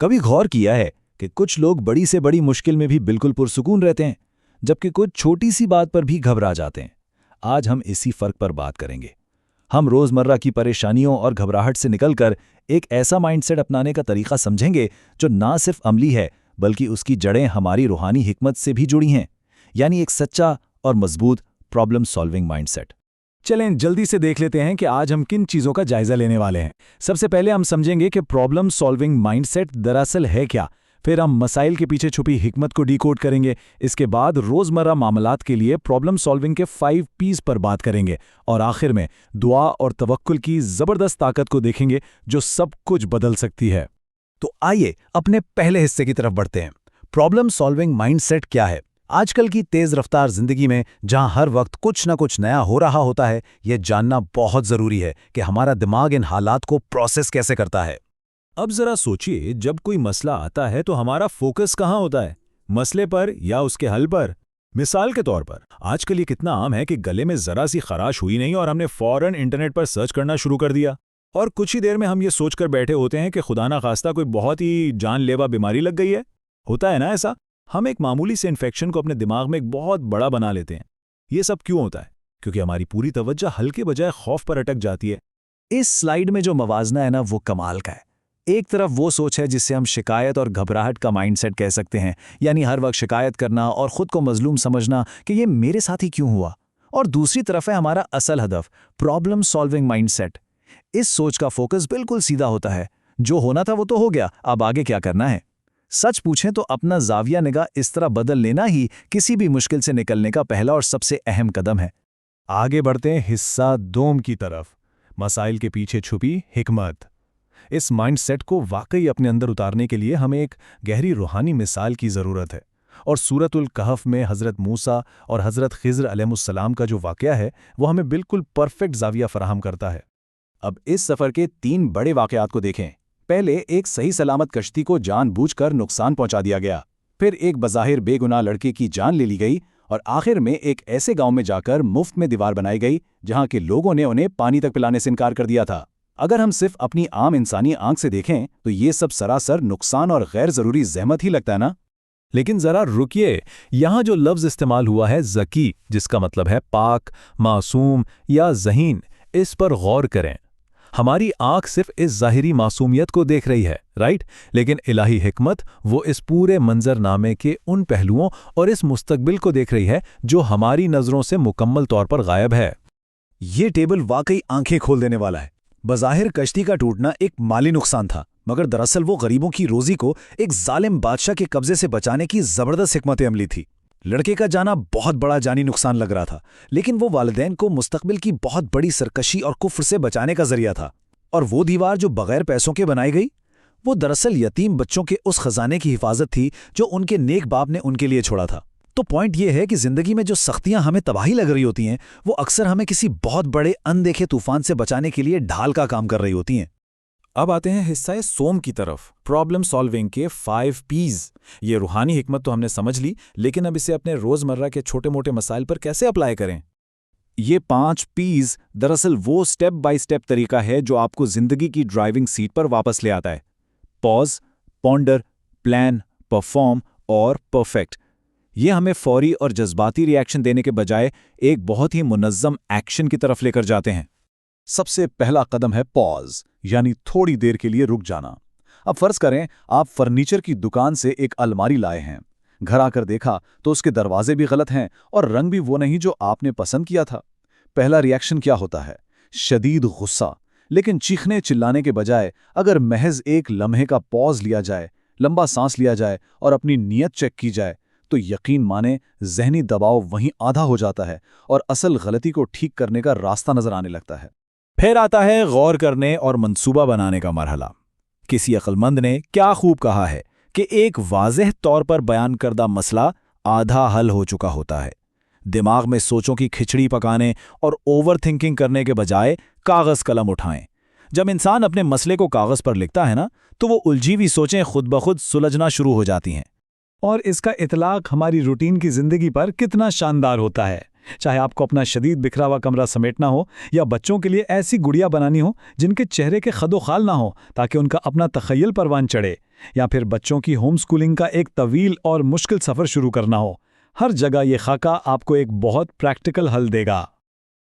कभी गौर किया है कि कुछ लोग बड़ी से बड़ी मुश्किल में भी बिल्कुल पुरसुकून रहते हैं, जबकि कुछ छोटी सी बात पर भी घबरा जाते हैं। आज हम इसी फर्क पर बात करेंगे। हम रोजमर्रा की परेशानियों और घबराहट से निकलकर एक ऐसा माइंडसेट अपनाने का तरीका समझेंगे जो ना सिर्फ अमली है बल्कि उसकी जड़ें हमारी रूहानी हिकमत से भी जुड़ी हैं, यानी एक सच्चा और मजबूत प्रॉब्लम सॉल्विंग माइंडसेट। चलें जल्दी से देख लेते हैं कि आज हम किन चीज़ों का जायजा लेने वाले हैं। सबसे पहले हम समझेंगे कि प्रॉब्लम सॉल्विंग माइंडसेट दरअसल है क्या। फिर हम मसाइल के पीछे छुपी हिकमत को डिकोड करेंगे। इसके बाद रोज़मर्रा मामलात के लिए प्रॉब्लम सॉल्विंग के 5 P's पर बात करेंगे और आखिर में दुआ और तवक्कुल की ज़बरदस्त ताकत को देखेंगे जो सब कुछ बदल सकती है। तो आइए अपने पहले हिस्से की तरफ बढ़ते हैं। प्रॉब्लम सॉल्विंग माइंडसेट क्या है? आजकल की तेज रफ्तार जिंदगी में जहां हर वक्त कुछ ना कुछ नया हो रहा होता है, यह जानना बहुत जरूरी है कि हमारा दिमाग इन हालात को प्रोसेस कैसे करता है। अब जरा सोचिए, जब कोई मसला आता है तो हमारा फोकस कहाँ होता है? मसले पर या उसके हल पर? मिसाल के तौर पर आजकल ये कितना आम है कि गले में जरा सी खराश हुई नहीं और हमने फौरन इंटरनेट पर सर्च करना शुरू कर दिया, और कुछ ही देर में हम ये सोचकर बैठे होते हैं कि खुदा ना खास्ता कोई बहुत ही जानलेवा बीमारी लग गई है। होता है ना ऐसा? हम एक मामूली से इन्फेक्शन को अपने दिमाग में एक बहुत बड़ा बना लेते हैं। ये सब क्यों होता है? क्योंकि हमारी पूरी तवज्जो हल के बजाय खौफ पर अटक जाती है। इस स्लाइड में जो मवाजना है ना, वो कमाल का है। एक तरफ वो सोच है जिससे हम शिकायत और घबराहट का माइंडसेट कह सकते हैं, यानी हर वक्त शिकायत करना और खुद को मजलूम समझना कि ये मेरे साथ ही क्यों हुआ। और दूसरी तरफ है हमारा असल हदफ, प्रॉब्लम सॉल्विंग माइंडसेट। इस सोच का फोकस बिल्कुल सीधा होता है, जो होना था वो तो हो गया, अब आगे क्या करना है। सच पूछें तो अपना जाविया निगाह इस तरह बदल लेना ही किसी भी मुश्किल से निकलने का पहला और सबसे अहम कदम है। आगे बढ़ते हैं हिस्सा 2 की तरफ, मसाइल के पीछे छुपी हिकमत। इस माइंडसेट को वाकई अपने अंदर उतारने के लिए हमें एक गहरी रूहानी मिसाल की ज़रूरत है, और सूरतुल कहफ में हज़रत मूसा और हज़रत खिज़र अलैहिस्सलाम का जो वाक़या है वो हमें बिल्कुल परफेक्ट जाविया फराहम करता है। अब इस सफ़र के 3 बड़े वाक़यात को देखें। पहले एक सही सलामत कश्ती को जानबूझकर नुकसान पहुंचा दिया गया, फिर एक बज़ाहिर बेगुनाह लड़के की जान ले ली गई, और आखिर में एक ऐसे गांव में जाकर मुफ्त में दीवार बनाई गई जहां के लोगों ने उन्हें पानी तक पिलाने से इनकार कर दिया था। अगर हम सिर्फ अपनी आम इंसानी आंख से देखें तो ये सब सरासर नुकसान और गैर ज़रूरी ज़हमत ही लगता है ना। लेकिन ज़रा रुकिए, यहाँ जो लफ्ज़ इस्तेमाल हुआ है ज़की, जिसका मतलब है पाक, मासूम या ज़हीन, इस पर गौर करें। हमारी आंख सिर्फ इस ज़ाहिरी मासूमियत को देख रही है, राइट? लेकिन इलाही हिकमत वो इस पूरे मंजरनामे के उन पहलुओं और इस मुस्तकबिल को देख रही है जो हमारी नज़रों से मुकम्मल तौर पर गायब है। ये टेबल वाकई आंखें खोल देने वाला है। बज़ाहिर कश्ती का टूटना एक माली नुकसान था, मगर दरअसल वो गरीबों की रोज़ी को एक जालिम बादशाह के कब्जे से बचाने की ज़बरदस्त हिकमत अमली थी। लड़के का जाना बहुत बड़ा जानी नुकसान लग रहा था, लेकिन वो वालिदैन को मुस्तकबिल की बहुत बड़ी सरकशी और कुफ्र से बचाने का जरिया था। और वो दीवार जो बगैर पैसों के बनाई गई, वो दरअसल यतीम बच्चों के उस खजाने की हिफाजत थी जो उनके नेक बाप ने उनके लिए छोड़ा था। तो पॉइंट ये है कि जिंदगी में जो सख्तियां हमें तबाही लग रही होती हैं, वो अक्सर हमें किसी बहुत बड़े अनदेखे तूफान से बचाने के लिए ढाल का काम कर रही होती हैं। अब आते हैं हिस्सा सोम की तरफ, प्रॉब्लम सॉल्विंग के 5 P's। ये रूहानी हिकमत तो हमने समझ ली, लेकिन अब इसे अपने रोज़मर्रा के छोटे मोटे मसाइल पर कैसे अप्लाई करें? ये 5 P's दरअसल वो स्टेप बाय स्टेप तरीका है जो आपको जिंदगी की ड्राइविंग सीट पर वापस ले आता है। पॉज, पॉन्डर, प्लान, परफॉर्म और परफेक्ट। ये हमें फौरी और जज्बाती रिएक्शन देने के बजाय एक बहुत ही मुनज़्ज़म एक्शन की तरफ लेकर जाते हैं। सबसे पहला कदम है पॉज, यानी थोड़ी देर के लिए रुक जाना। अब फर्ज करें आप फर्नीचर की दुकान से एक अलमारी लाए हैं। घर आकर देखा तो उसके दरवाजे भी गलत हैं और रंग भी वो नहीं जो आपने पसंद किया था। पहला रिएक्शन क्या होता है? शदीद गुस्सा। लेकिन चीखने चिल्लाने के बजाय अगर महज एक लम्हे का पॉज लिया जाए, लंबा सांस लिया जाए और अपनी नीयत चेक की जाए, तो यकीन माने जहनी दबाव वहीं आधा हो जाता है और असल गलती को ठीक करने का रास्ता नजर आने लगता है। फिर आता है गौर करने और मंसूबा बनाने का मरहला। किसी अक्लमंद ने क्या खूब कहा है कि एक वाज़ेह तौर पर बयान करदा मसला आधा हल हो चुका होता है। दिमाग में सोचों की खिचड़ी पकाने और ओवर थिंकिंग करने के बजाय कागज़ कलम उठाएं। जब इंसान अपने मसले को कागज़ पर लिखता है ना, तो वो उलझी हुई सोचें खुद ब खुद सुलझना शुरू हो जाती हैं। और इसका इतलाक हमारी रूटीन की ज़िंदगी पर कितना शानदार होता है। چاہے آپ کو اپنا شدید بکھرا ہوا کمرہ سمیٹنا ہو یا بچوں کے لیے ایسی گڑیا بنانی ہو جن کے چہرے کے خد و خال نہ ہو تاکہ ان کا اپنا تخیل پروان چڑھے، یا پھر بچوں کی ہوم سکولنگ کا ایک طویل اور مشکل سفر شروع کرنا ہو، ہر جگہ یہ خاکہ آپ کو ایک بہت پریکٹیکل حل دے گا۔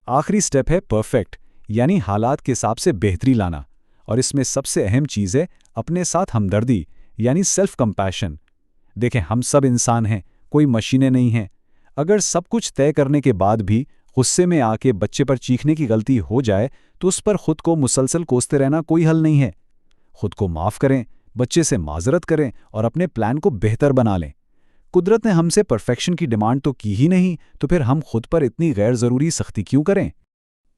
آخری سٹیپ ہے پرفیکٹ، یعنی حالات کے حساب سے بہتری لانا، اور اس میں سب سے اہم چیز ہے اپنے ساتھ ہمدردی، یعنی سیلف کمپیشن۔ دیکھیں، ہم سب انسان ہیں، کوئی مشینیں نہیں ہیں۔ اگر سب کچھ طے کرنے کے بعد بھی غصے میں آ کے بچے پر چیخنے کی غلطی ہو جائے تو اس پر خود کو مسلسل کوستے رہنا کوئی حل نہیں ہے۔ خود کو معاف کریں، بچے سے معذرت کریں اور اپنے پلان کو بہتر بنا لیں۔ قدرت نے ہم سے پرفیکشن کی ڈیمانڈ تو کی ہی نہیں، تو پھر ہم خود پر اتنی غیر ضروری سختی کیوں کریں؟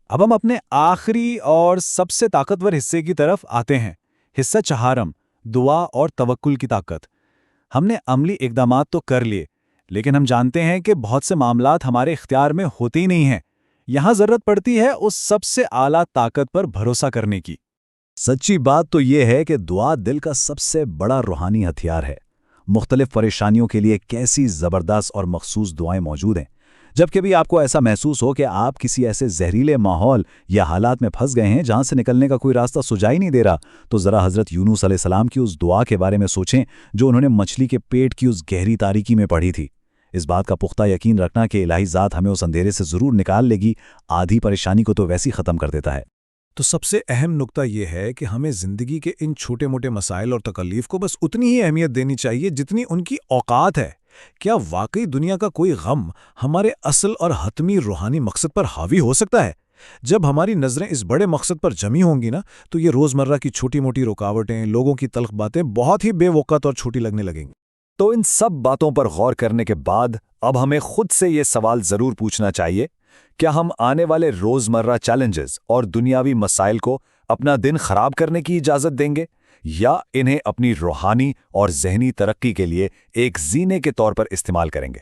اب ہم اپنے آخری اور سب سے طاقتور حصے کی طرف آتے ہیں، حصہ چہارم، دعا اور توکل کی طاقت۔ ہم نے عملی اقدامات تو کر لیے، لیکن ہم جانتے ہیں کہ بہت سے معاملات ہمارے اختیار میں ہوتے ہی نہیں ہیں۔ یہاں ضرورت پڑتی ہے اس سب سے اعلیٰ طاقت پر بھروسہ کرنے کی۔ سچی بات تو یہ ہے کہ دعا دل کا سب سے بڑا روحانی ہتھیار ہے۔ مختلف پریشانیوں کے لیے کیسی زبردست اور مخصوص دعائیں موجود ہیں۔ جب کبھی آپ کو ایسا محسوس ہو کہ آپ کسی ایسے زہریلے ماحول یا حالات میں پھنس گئے ہیں جہاں سے نکلنے کا کوئی راستہ سجائی نہیں دے رہا، تو ذرا حضرت یونس علیہ السلام کی اس دعا کے بارے میں سوچیں جو انہوں نے مچھلی کے پیٹ کی اس گہری تاریکی میں پڑھی تھی۔ اس بات کا پختہ یقین رکھنا کہ الہی ذات ہمیں اس اندھیرے سے ضرور نکال لے گی، آدھی پریشانی کو تو ویسے ہی ختم کر دیتا ہے۔ تو سب سے اہم نقطہ یہ ہے کہ ہمیں زندگی کے ان چھوٹے موٹے مسائل اور تکلیف کو بس اتنی ہی اہمیت دینی چاہیے جتنی ان کی اوقات ہے۔ کیا واقعی دنیا کا کوئی غم ہمارے اصل اور حتمی روحانی مقصد پر حاوی ہو سکتا ہے؟ جب ہماری نظریں اس بڑے مقصد پر جمی ہوں گی نا، تو یہ روزمرہ کی چھوٹی موٹی رکاوٹیں، لوگوں کی تلخ باتیں بہت ہی بے وقت اور چھوٹی لگنے لگیں گی۔ تو ان سب باتوں پر غور کرنے کے بعد اب ہمیں خود سے یہ سوال ضرور پوچھنا چاہیے، کیا ہم آنے والے روزمرہ چیلنجز اور دنیاوی مسائل کو اپنا دن خراب کرنے کی اجازت دیں گے، یا انہیں اپنی روحانی اور ذہنی ترقی کے لیے ایک زینے کے طور پر استعمال کریں گے؟